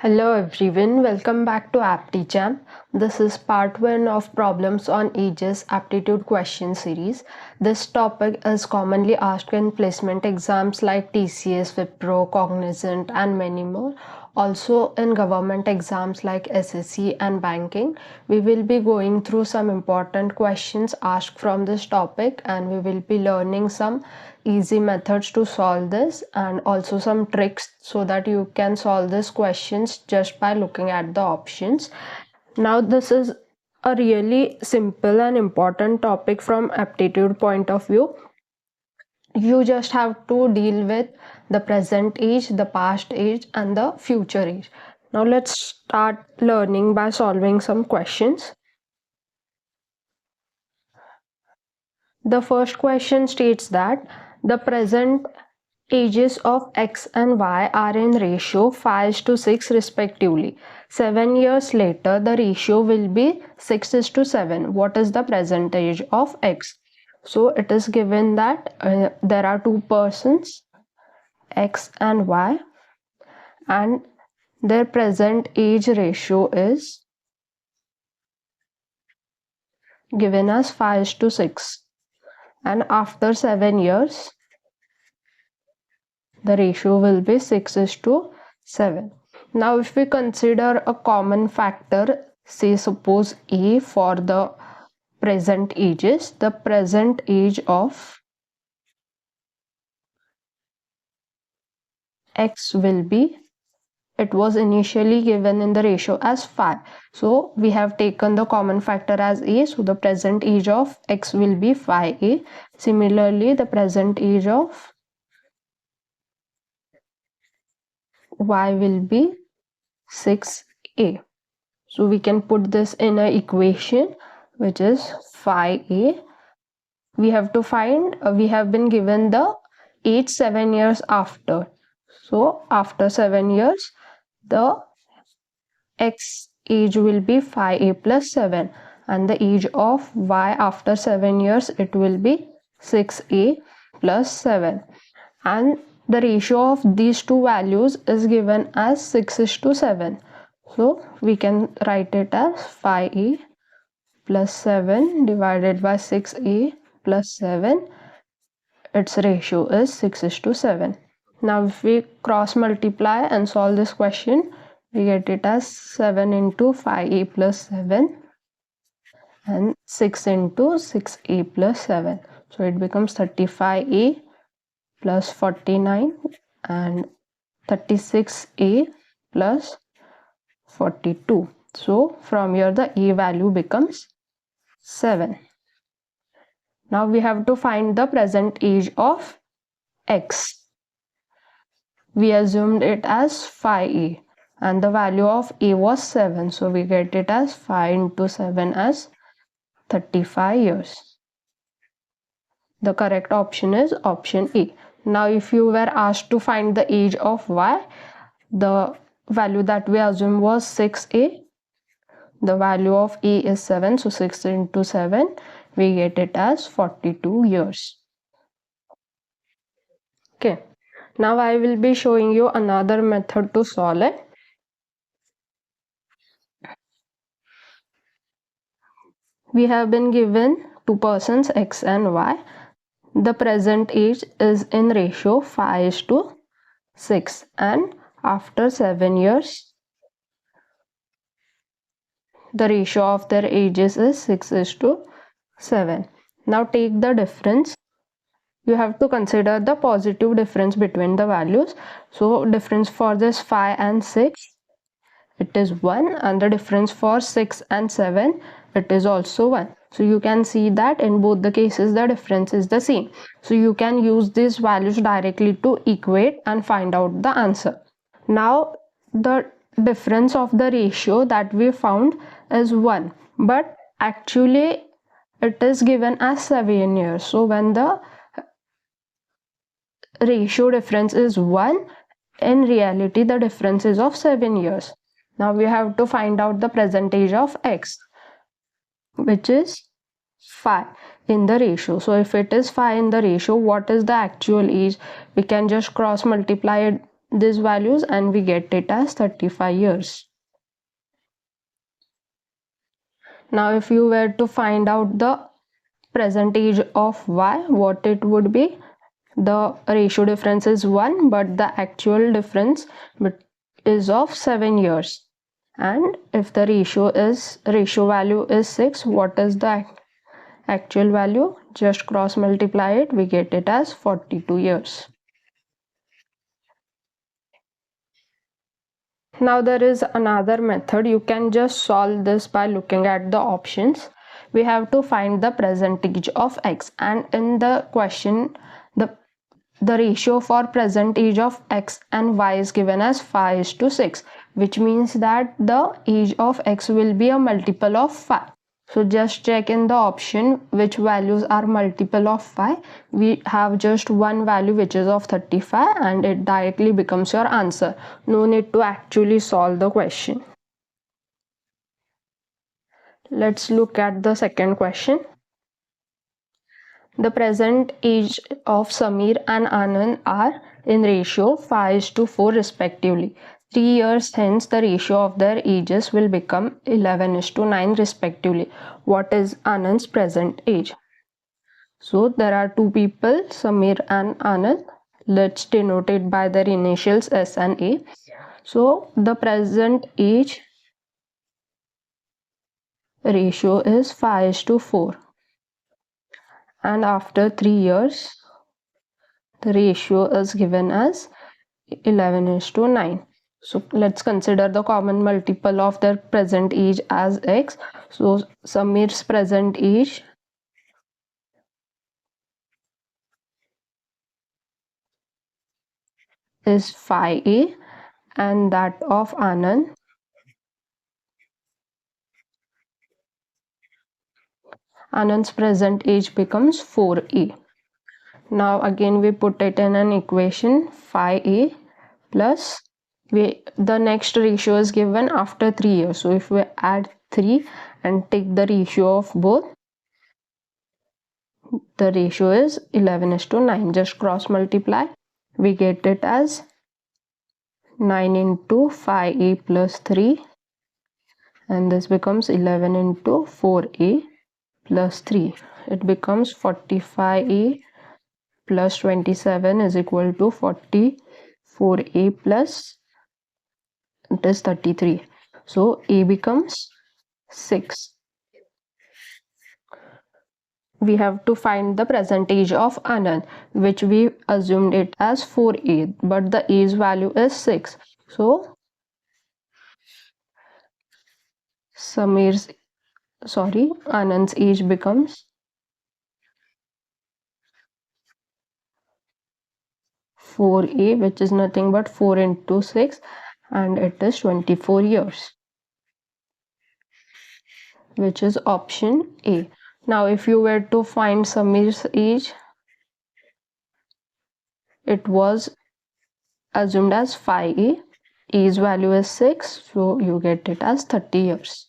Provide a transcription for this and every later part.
Hello everyone, welcome back to Apti Jam. This is part 1 of Problems on Ages Aptitude question series. This topic is commonly asked in placement exams like TCS, Wipro, Cognizant and many more. Also in government exams like SSC and banking. We will be going through some important questions asked from this topic and we will be learning some easy methods to solve this and also some tricks so that you can solve these questions just by looking at the options. Now this is a really simple and important topic from aptitude point of view. You just have to deal with the present age, the past age and the future age. Now let's start learning by solving some questions. The first question states that the present ages of X and Y are in ratio 5:6 respectively. 7 years later, the ratio will be 6:7. What is the present age of X? So it is given that there are two persons, X and Y, and their present age ratio is given as 5:6. And after 7 years, the ratio will be 6:7. Now if we consider a common factor, say suppose A for the present ages, the present age of X will be, it was initially given in the ratio as 5. So we have taken the common factor as A, so the present age of X will be 5A. Similarly, the present age of Y will be 6A. So we can put this in an equation which is 5A. We have to find, we have been given the age 7 years after. So after 7 years, the X age will be 5A plus 7 and the age of Y after 7 years, it will be 6A plus 7. And the ratio of these two values is given as 6:7. So we can write it as 5A plus 7 divided by 6A plus 7. Its ratio is 6:7. Now if we cross multiply and solve this question, we get it as 7 into 5A plus 7 and 6 into 6A plus 7. So it becomes 35A plus 49 and 36A plus 42. So from here the A value becomes 7. Now we have to find the present age of X. We assumed it as 5A and the value of A was 7. So we get it as 5 into 7 as 35 years. The correct option is option A. Now if you were asked to find the age of Y, the value that we assume was 6A. The value of A is 7, so 6 into 7, we get it as 42 years. Okay, now I will be showing you another method to solve it. We have been given two persons X and Y. The present age is in ratio 5:6 and after 7 years, the ratio of their ages is 6:7. Now take the difference. You have to consider the positive difference between the values. So difference for this 5 and 6, it is 1, and the difference for 6 and 7, it is also 1. So you can see that in both the cases the difference is the same. So you can use these values directly to equate and find out the answer. Now the difference of the ratio that we found is 1, but actually it is given as 7 years. So when the ratio difference is 1, in reality the difference is of 7 years. Now we have to find out the present age of X, which is 5 in the ratio. So if it is 5 in the ratio, what is the actual age? We can just cross multiply these values and we get it as 35 years. Now if you were to find out the present age of Y, what it would be? The ratio difference is 1, but the actual difference is of 7 years. And if the ratio value is 6, what is the actual value? Just cross multiply it, we get it as 42 years. Now there is another method. You can just solve this by looking at the options. We have to find the percentage of x, and in the question the ratio for present age of x and y is given as 5:6, which means that the age of x will be a multiple of 5. So just check in the option which values are multiple of 5. We have just one value which is of 35 and it directly becomes your answer. No need to actually solve the question. Let's look at the second question. The present age of Samir and Anand are in ratio 5:4 respectively. 3 years hence the ratio of their ages will become 11:9 respectively. What is Anand's present age? So there are two people, Samir and Anand. Let's denote it by their initials S and A. So the present age ratio is 5:4. And after 3 years, the ratio is given as 11:9. So let's consider the common multiple of their present age as x. So Samir's present age is 5a and that of Anand's present age becomes 4a. Now again we put it in an equation, 5a plus the next ratio is given after 3 years. So if we add 3 and take the ratio of both, the ratio is 11:9. Just cross multiply, we get it as 9 into 5a plus 3, and this becomes 11 into 4a plus 3. It becomes 45a plus 27 is equal to 44a plus it is 33. So a becomes 6. We have to find the present age of Anand, which we assumed it as 4a, but the age value is 6. So Anand's age becomes 4a, which is nothing but 4 into 6, and it is 24 years, which is option A. Now if you were to find Samir's age, it was assumed as 5a, age value is 6, so you get it as 30 years.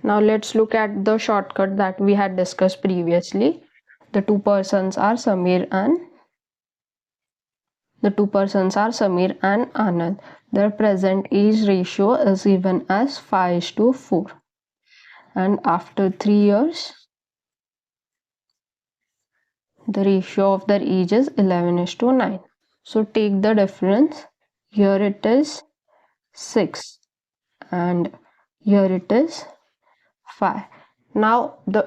Now let's look at the shortcut that we had discussed previously. The two persons are Samir and Anand. Their present age ratio is given as 5:4. And after 3 years, the ratio of their age is 11:9. So take the difference. Here it is 6 and here it is 5. Now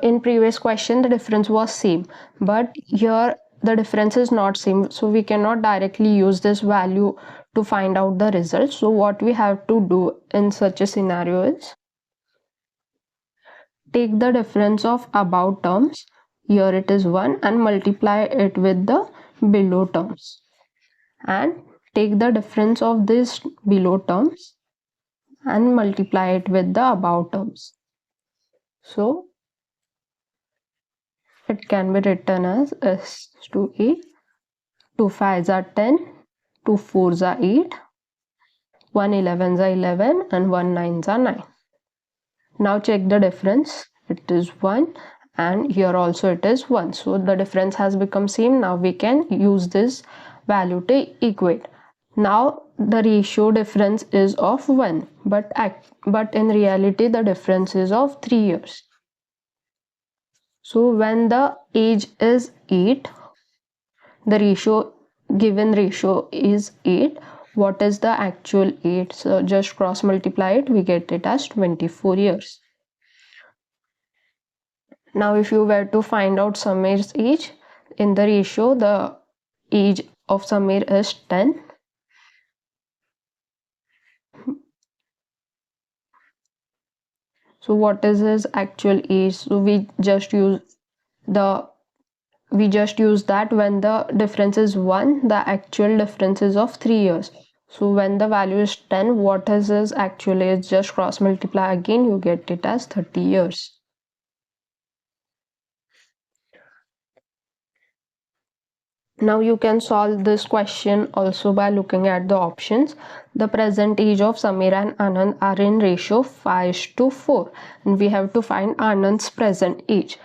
in previous question the difference was same, but here the difference is not same, so we cannot directly use this value to find out the result. So what we have to do in such a scenario is take the difference of above terms, here it is 1, and multiply it with the below terms, and take the difference of these below terms and multiply it with the above terms. So it can be written as S to A. 2 5s are 10, 2 4s are 8, 1 11s are 11, and 1 9s are 9. Now check the difference. It is 1 and here also it is 1. So the difference has become same. Now we can use this value to equate. Now the ratio difference is of 1, but in reality the difference is of 3 years. So when the age is 8, the given ratio is 8. What is the actual age? So just cross multiply it, we get it as 24 years. Now if you were to find out Samir's age, in the ratio the age of Samir is 10. So what is his actual age? So we just use that when the difference is 1, the actual difference is of 3 years. So when the value is 10, what is his actual age? Just cross multiply again, you get it as 30 years. Now you can solve this question also by looking at the options. The present age of Samir and Anand are in ratio 5:4, and we have to find Anand's present age,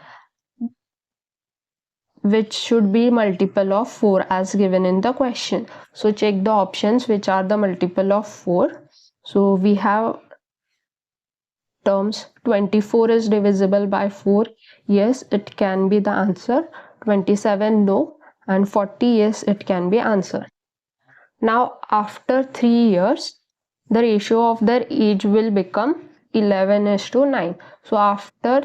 which should be multiple of 4 as given in the question. So check the options which are the multiple of 4. So we have terms 24 is divisible by 4. Yes, it can be the answer. 27 no, and 40 yes, it can be answer. Now after 3 years, the ratio of their age will become 11:9. So after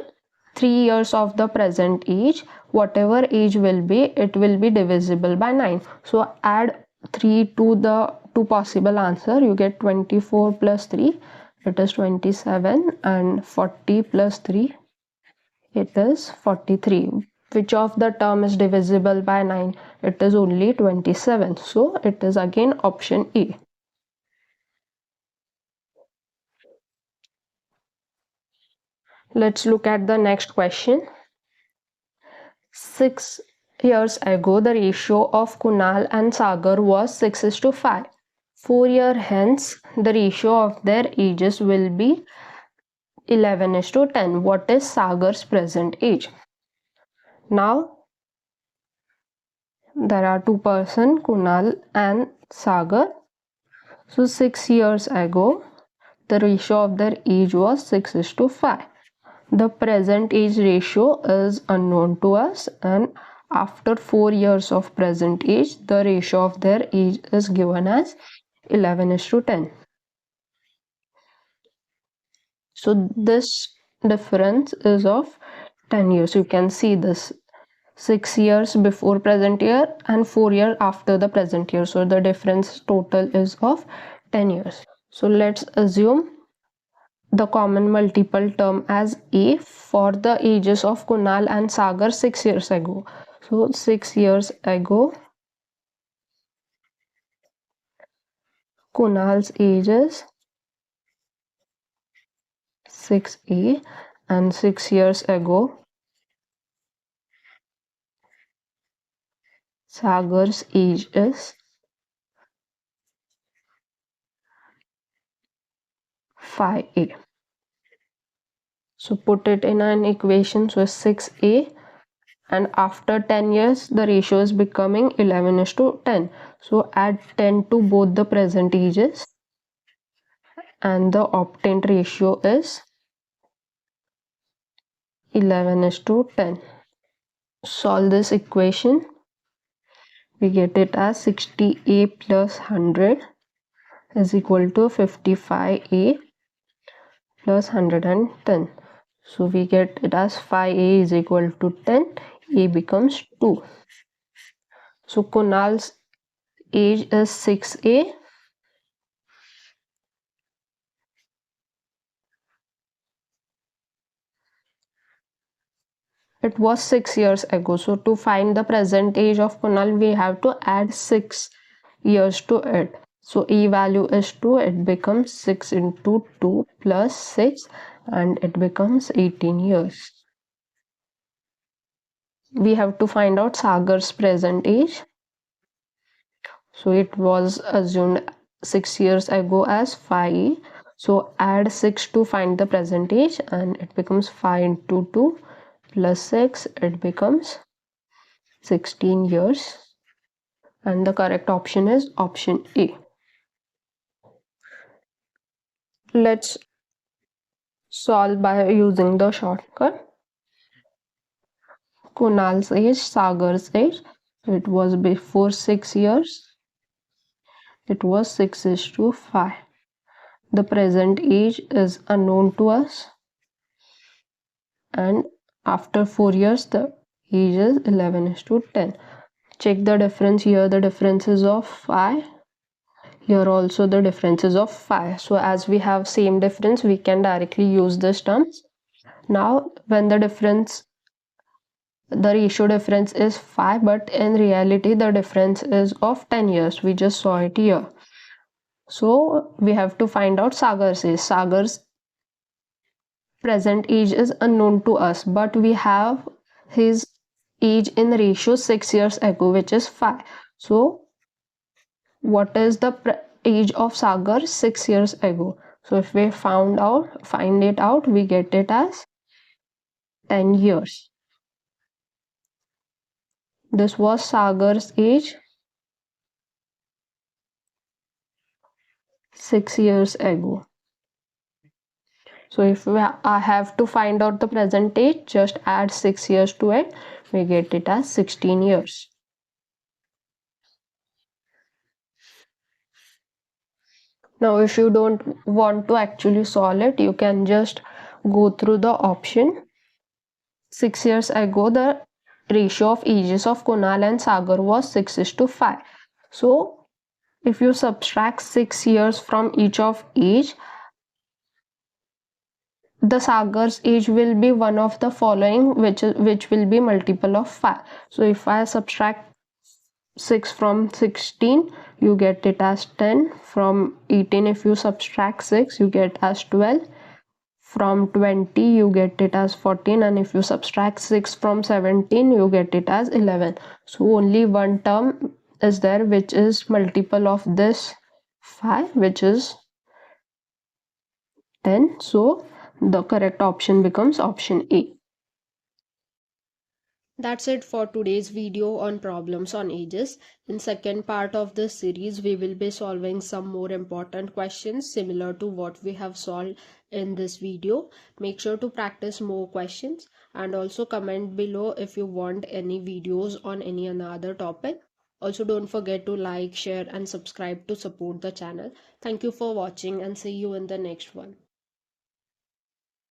3 years of the present age, whatever age will be, it will be divisible by 9. So add 3 to the two possible answer, you get 24 plus 3, it is 27, and 40 plus 3, it is 43. Which of the term is divisible by 9? It is only 27. So it is again option A. Let's look at the next question. 6 years ago, the ratio of Kunal and Sagar was 6:5. 4 years hence, the ratio of their ages will be 11:10. What is Sagar's present age? Now, there are two persons, Kunal and Sagar. So 6 years ago, the ratio of their age was 6:5. The present age ratio is unknown to us, and after 4 years of present age, the ratio of their age is given as 11:10. So this difference is of 10 years. You can see this 6 years before present year and 4 years after the present year. So the difference total is of 10 years. So let's assume the common multiple term as A for the ages of Kunal and Sagar 6 years ago. So 6 years ago, Kunal's age is 6A, and 6 years ago, Sagar's age is 5A. So put it in an equation. So 6A, and after 10 years the ratio is becoming 11:10. So add 10 to both the present ages, and the obtained ratio is 11:10. Solve this equation. We get it as 60A plus 100 is equal to 55A plus 110. So we get it as 5A is equal to 10, A becomes 2. So Kunal's age is 6A. It was 6 years ago. So to find the present age of Kunal, we have to add 6 years to it. So E value is 2. It becomes 6 into 2 plus 6, and it becomes 18 years. We have to find out Sagar's present age. So it was assumed 6 years ago as 5. So add 6 to find the present age, and it becomes 5 into 2 plus 6, it becomes 16 years. And the correct option is option A. Let's solve by using the shortcut. Kunal's age, Sagar's age, it was before 6 years. It was 6:5. The present age is unknown to us. And after 4 years, the age is 11:10. Check the difference here. The difference is of 5. Here also the difference is of 5. So as we have same difference, we can directly use this terms. Now when the ratio difference is 5, but in reality the difference is of 10 years. We just saw it here. So we have to find out Sagar's age. Sagar's present age is unknown to us, but we have his age in ratio 6 years ago, which is 5. So what is the age of Sagar 6 years ago? So if we find it out, we get it as 10 years. This was Sagar's age 6 years ago. So if I have to find out the present age, just add 6 years to it, we get it as 16 years. Now if you don't want to actually solve it, you can just go through the option. 6 years ago, the ratio of ages of Kunal and Sagar was 6:5. So if you subtract 6 years from each of age, the Sagar's age will be one of the following, which will be multiple of 5. So if I subtract 6 from 16, you get it as 10. From 18, if you subtract 6, you get as 12. From 20, you get it as 14, and if you subtract 6 from 17, you get it as 11. So only one term is there which is multiple of this 5, which is 10. So the correct option becomes option A. That's it for today's video on problems on ages. In second part of this series, we will be solving some more important questions similar to what we have solved in this video. Make sure to practice more questions and also comment below if you want any videos on any another topic. Also don't forget to like, share and subscribe to support the channel. Thank you for watching and see you in the next one.